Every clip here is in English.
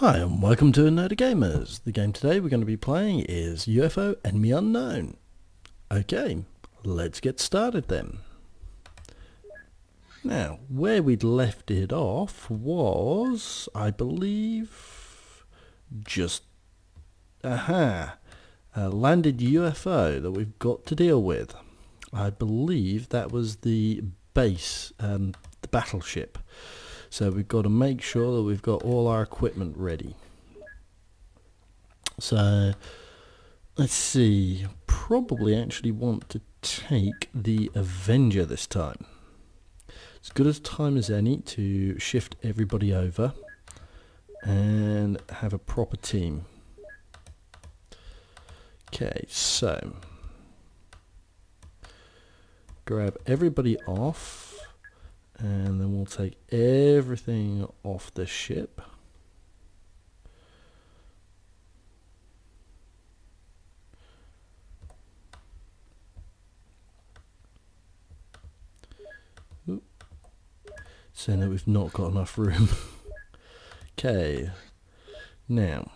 Hi and welcome to Nerdy Gamers. The game today we're going to be playing is UFO Enemy Unknown. Okay, let's get started then. Now, where we'd left it off was, I believe, just, landed UFO that we've got to deal with. I believe that was the base, the battleship. So we've got to make sure that we've got all our equipment ready. So let's see, probably actually want to take the Avenger this time. As good as time as any to shift everybody over and have a proper team. Okay, so grab everybody off. And then we'll take everything off the ship. Ooh. Saying that we've not got enough room. Okay. Now,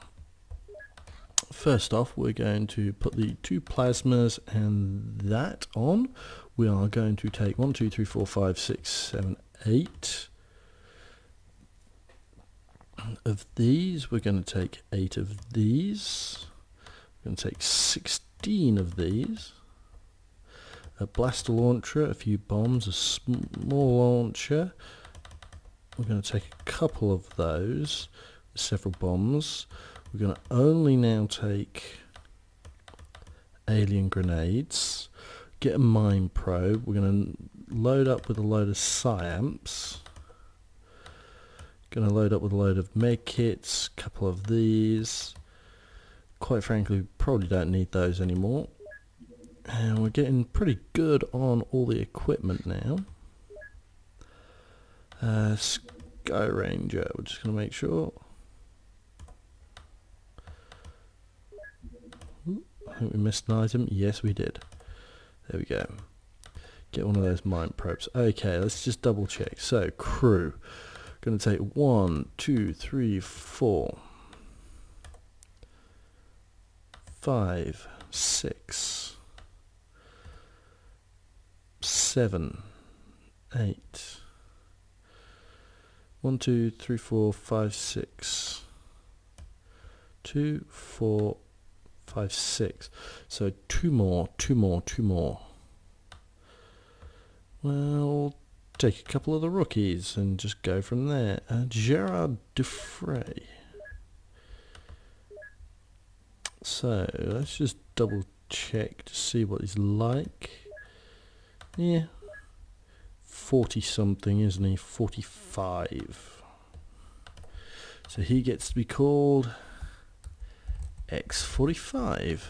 first off, we're going to put the two plasmas and that on. We are going to take 1, 2, 3, 4, 5, 6, 7, 8 of these. We're going to take 8 of these. We're going to take 16 of these. A blaster launcher, a few bombs, a small launcher. We're going to take a couple of those, several bombs. We're going to only now take alien grenades. Get a mine probe. We're going to load up with a load of psyamps. Going to load up with a load of med kits, a couple of these. Quite frankly, we probably don't need those anymore. And we're getting pretty good on all the equipment now. Sky Ranger, we're just going to make sure. Ooh, I think we missed an item. Yes, we did. There we go. Get one of those mine probes. Okay, let's just double check. So, crew. Going to take 1, 2, 3, 4, 5, 6, 7, 8. 1, 2, 3, 4, 5, 6. 2, 4, 5, 6. So 2 more. Well, take a couple of the rookies and just go from there. Gerard Dufresne. So let's just double check to see what he's like. Yeah, 40 something, isn't he? 45. So he gets to be called X45.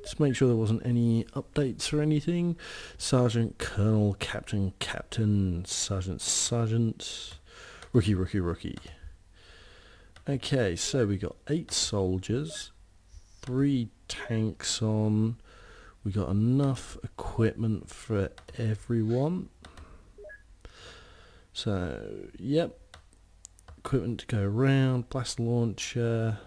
Just make sure there wasn't any updates or anything. Sergeant, Colonel, Captain, Captain, Sergeant, Sergeant, Rookie. Okay, so we got 8 soldiers, 3 tanks on. We got enough equipment for everyone. So, yep. Equipment to go around, blast launcher.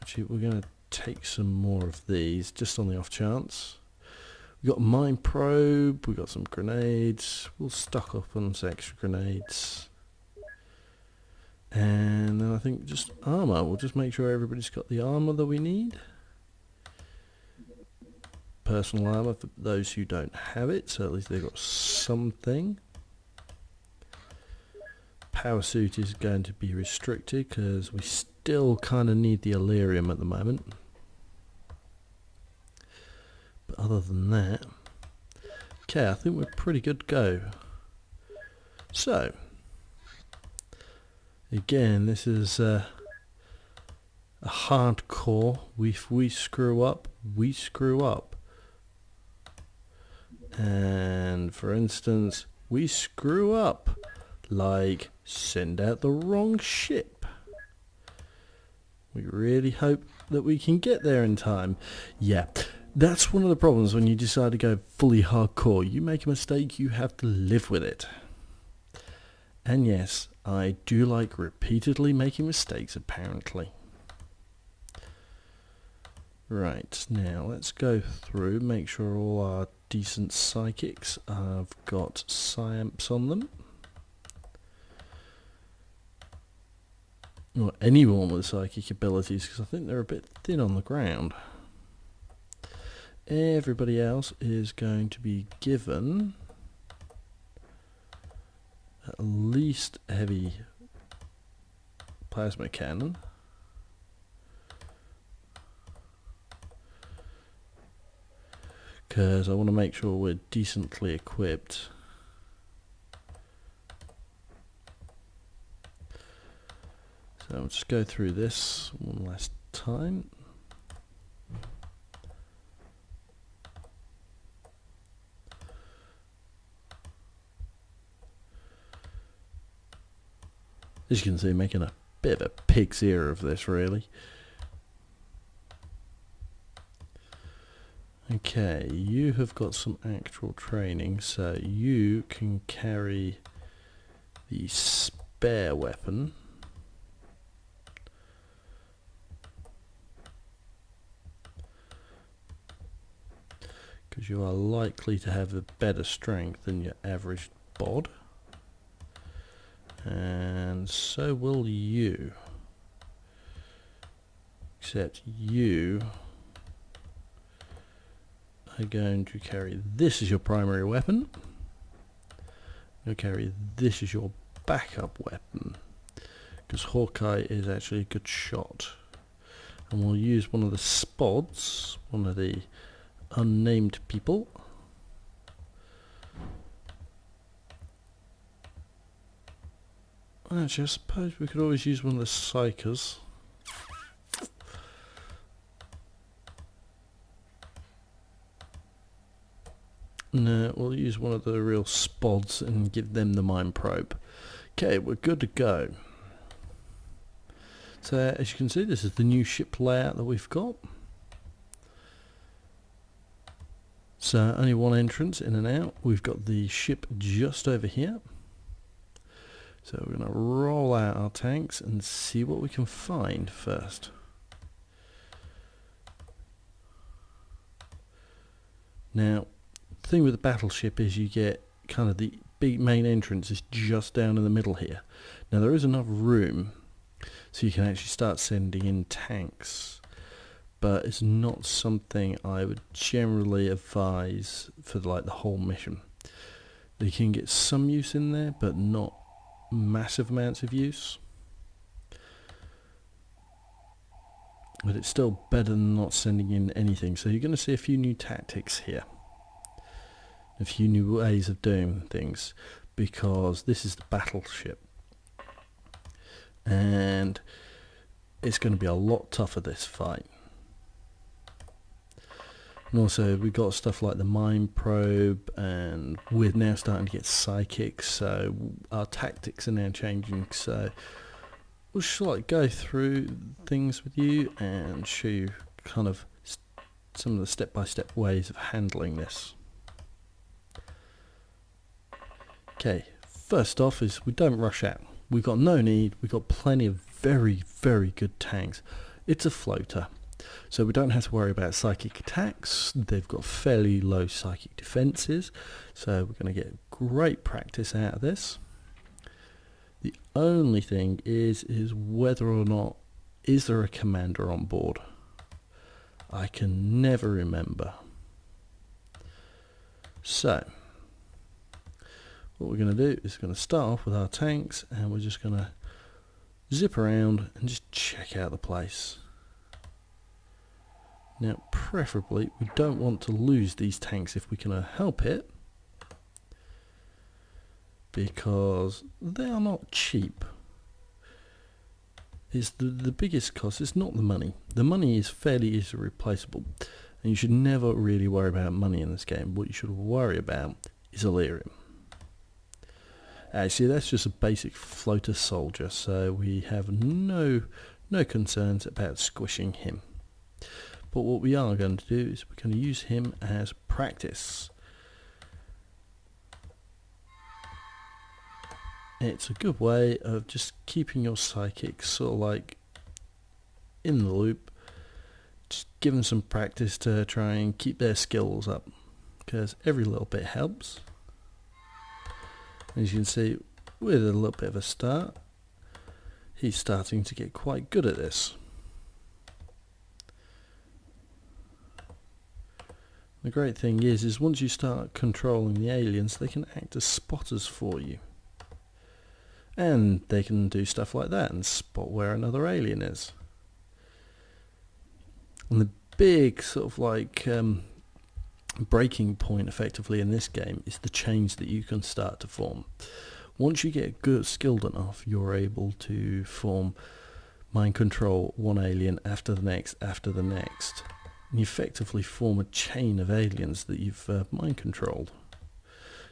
Actually, we're going to take some more of these, just on the off chance. We've got a mine probe, we've got some grenades. We'll stock up on some extra grenades. And then I think just armour. We'll just make sure everybody's got the armour that we need. Personal armour for those who don't have it, so at least they've got something. Power suit is going to be restricted because we still kind of need the Illyrium at the moment. But other than that, okay, I think we're pretty good to go. So, again, this is a hardcore. If we screw up, we screw up. And for instance, we screw up. Like, send out the wrong ship. We really hope that we can get there in time. Yeah, that's one of the problems when you decide to go fully hardcore. You make a mistake, you have to live with it. And yes, I do like repeatedly making mistakes, apparently. Right, now let's go through, make sure all our decent psychics have got psyamps on them. Or anyone with psychic abilities, because I think they're a bit thin on the ground. Everybody else is going to be given at least a heavy plasma cannon. Because I want to make sure we're decently equipped. So I'll just go through this one last time. As you can see, making a bit of a pig's ear of this, really. Okay, you have got some actual training, so you can carry the spare weapon. Because you are likely to have a better strength than your average bod. And so will you. Except you are going to carry this as your primary weapon. You'll carry this as your backup weapon. Because Hawkeye is actually a good shot. And we'll use one of the spods, one of the unnamed people. Actually, I suppose we could always use one of the psychers. No, we'll use one of the real spods and give them the mind probe. Okay, we're good to go. So, as you can see, this is the new ship layout that we've got. So, only one entrance in and out. We've got the ship just over here. So we're going to roll out our tanks and see what we can find first. Now, the thing with the battleship is you get kind of the big main entrance is just down in the middle here. Now there is enough room so you can actually start sending in tanks, but it's not something I would generally advise for like the whole mission. You can get some use in there, but not massive amounts of use. But it's still better than not sending in anything. So you're going to see a few new tactics here. A few new ways of doing things. Because this is the battleship. And it's going to be a lot tougher, this fight. And also we've got stuff like the mind probe, and we're now starting to get psychics, so our tactics are now changing. So we'll just like go through things with you and show you kind of some of the step-by-step ways of handling this. Okay, first off is we don't rush out. We've got no need, we've got plenty of very, very good tanks. It's a floater. So we don't have to worry about psychic attacks. They've got fairly low psychic defenses, so we're going to get great practice out of this. The only thing is whether or not is there a commander on board. I can never remember. So what we're going to do is going to start off with our tanks, and we're just going to zip around and just check out the place. Now, preferably, we don't want to lose these tanks if we can help it, because they are not cheap. It's the biggest cost. It's not the money. The money is fairly easily replaceable, and you should never really worry about money in this game. What you should worry about is Illyrium. Actually, that's just a basic floater soldier, so we have no concerns about squishing him. But what we are going to do is we're going to use him as practice. it's a good way of just keeping your psychic sort of like in the loop, just give them some practice to try and keep their skills up, because every little bit helps. As you can see, with a little bit of a start, he's starting to get quite good at this. The great thing is once you start controlling the aliens, they can act as spotters for you. And they can do stuff like that and spot where another alien is. And the big sort of like breaking point effectively in this game is the chains that you can start to form. Once you get good, skilled enough, you're able to form mind control one alien after the next, after the next. And you effectively form a chain of aliens that you've mind controlled.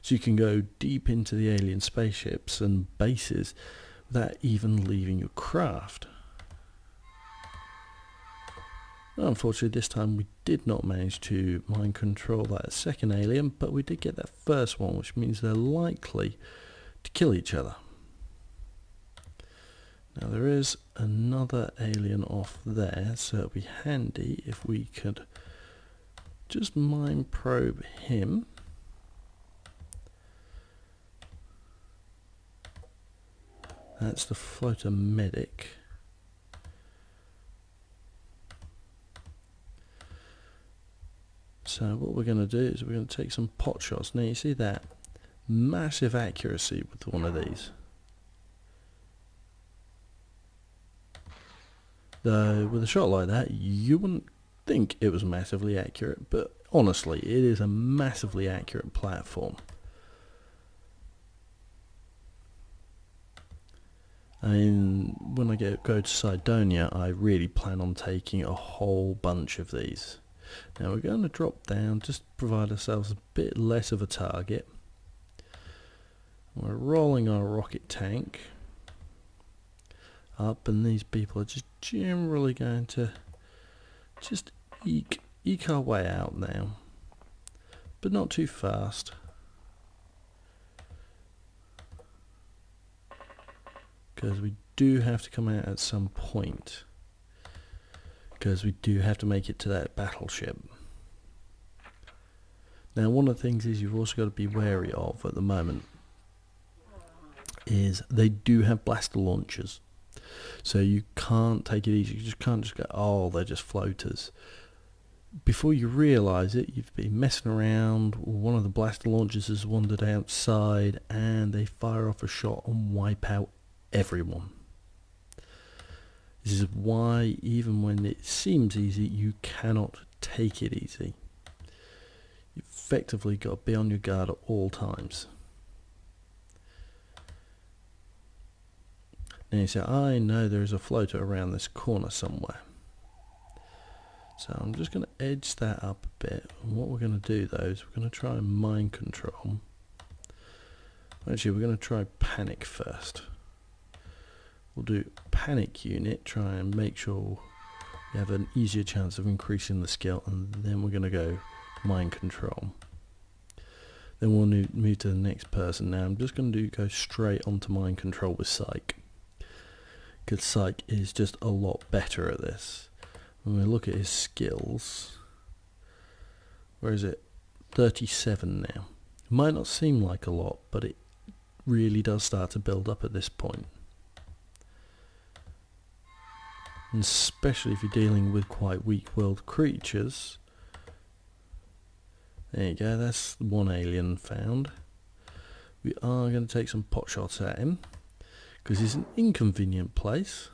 So you can go deep into the alien spaceships and bases without even leaving your craft. Unfortunately, this time we did not manage to mind control that second alien, but we did get that first one, which means they're likely to kill each other. Now there is another alien off there, so it'd be handy if we could just mind probe him. That's the floater medic. So what we're going to do is we're going to take some pot shots. Now you see that massive accuracy with one of these. Though with a shot like that, you wouldn't think it was massively accurate, but honestly, it is a massively accurate platform. I mean, when I go to Cydonia, I really plan on taking a whole bunch of these. Now we're going to drop down, just provide ourselves a bit less of a target. We're rolling our rocket tank up, and these people are just generally going to just eke our way out now, but not too fast. Because we do have to come out at some point. Because we do have to make it to that battleship. Now one of the things is you've also got to be wary of at the moment is they do have blaster launchers. So you can't take it easy. You just can't just go, oh, they're just floaters. Before you realise it, you've been messing around, one of the blaster launchers has wandered outside and they fire off a shot and wipe out everyone. This is why even when it seems easy, you cannot take it easy. You've effectively got to be on your guard at all times. Now you say, I know there is a floater around this corner somewhere. So I'm just going to edge that up a bit. And what we're going to do though is we're going to try and mind control. Actually, we're going to try panic first. We'll do panic unit, try and make sure we have an easier chance of increasing the skill, and then we're going to go mind control. Then we'll move to the next person. Now I'm just going to go straight onto mind control with Psych, because Psych is just a lot better at this. When we look at his skills, where is it? 37 now. It might not seem like a lot, but it really does start to build up at this point. And especially if you're dealing with quite weak-willed creatures. There you go, that's one alien found. We are going to take some pot shots at him, because he's an inconvenient place.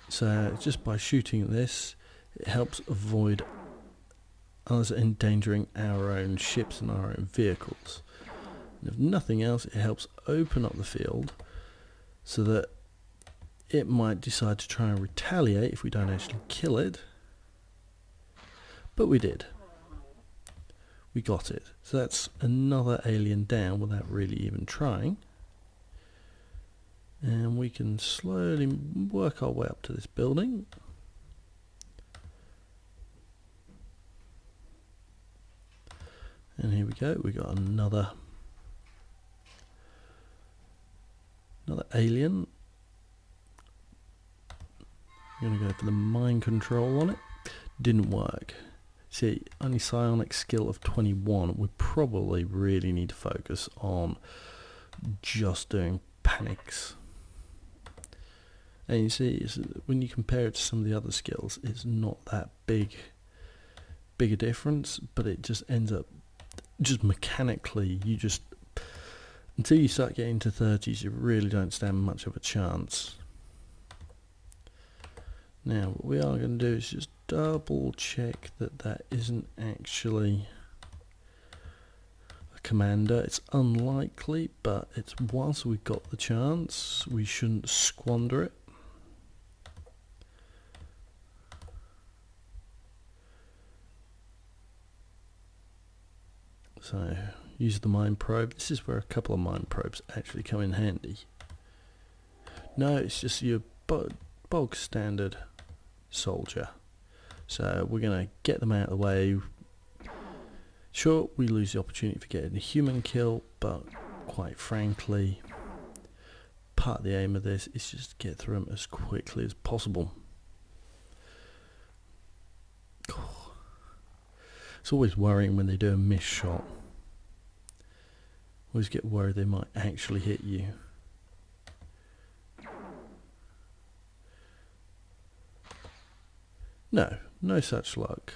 So just by shooting at this, it helps avoid us endangering our own ships and our own vehicles. And if nothing else, it helps open up the field so that it might decide to try and retaliate if we don't actually kill it. But we did. We got it. So that's another alien down without really even trying. And we can slowly work our way up to this building. And here we go, we got another Another alien. I'm going to go for the mind control on it. Didn't work. See, only psionic skill of 21. We probably really need to focus on just doing panics. And you see, when you compare it to some of the other skills, it's not that big a difference, but it just ends up, just mechanically, you just, until you start getting to 30s, you really don't stand much of a chance. Now, what we are going to do is just double check that that isn't actually a commander. It's unlikely, but it's, whilst we've got the chance, we shouldn't squander it. So, use the mind probe. This is where a couple of mind probes actually come in handy. No, it's just your bog standard soldier. So we're going to get them out of the way. Sure, we lose the opportunity for getting a human kill, but quite frankly, part of the aim of this is just to get through them as quickly as possible. It's always worrying when they do a miss shot. Always get worried they might actually hit you. No, no such luck.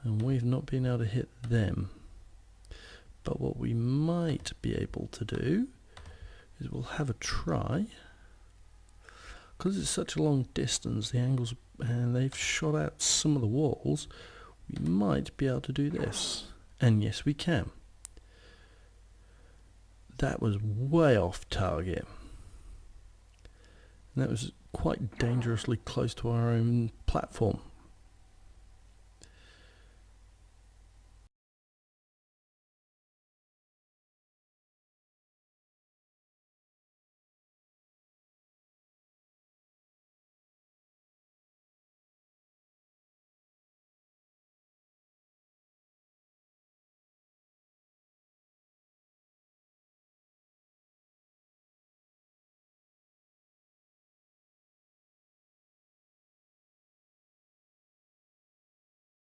And we've not been able to hit them. But what we might be able to do is we'll have a try. Because it's such a long distance, the angles, and they've shot out some of the walls, we might be able to do this. And yes, we can. That was way off target. And that was quite dangerously close to our own platform.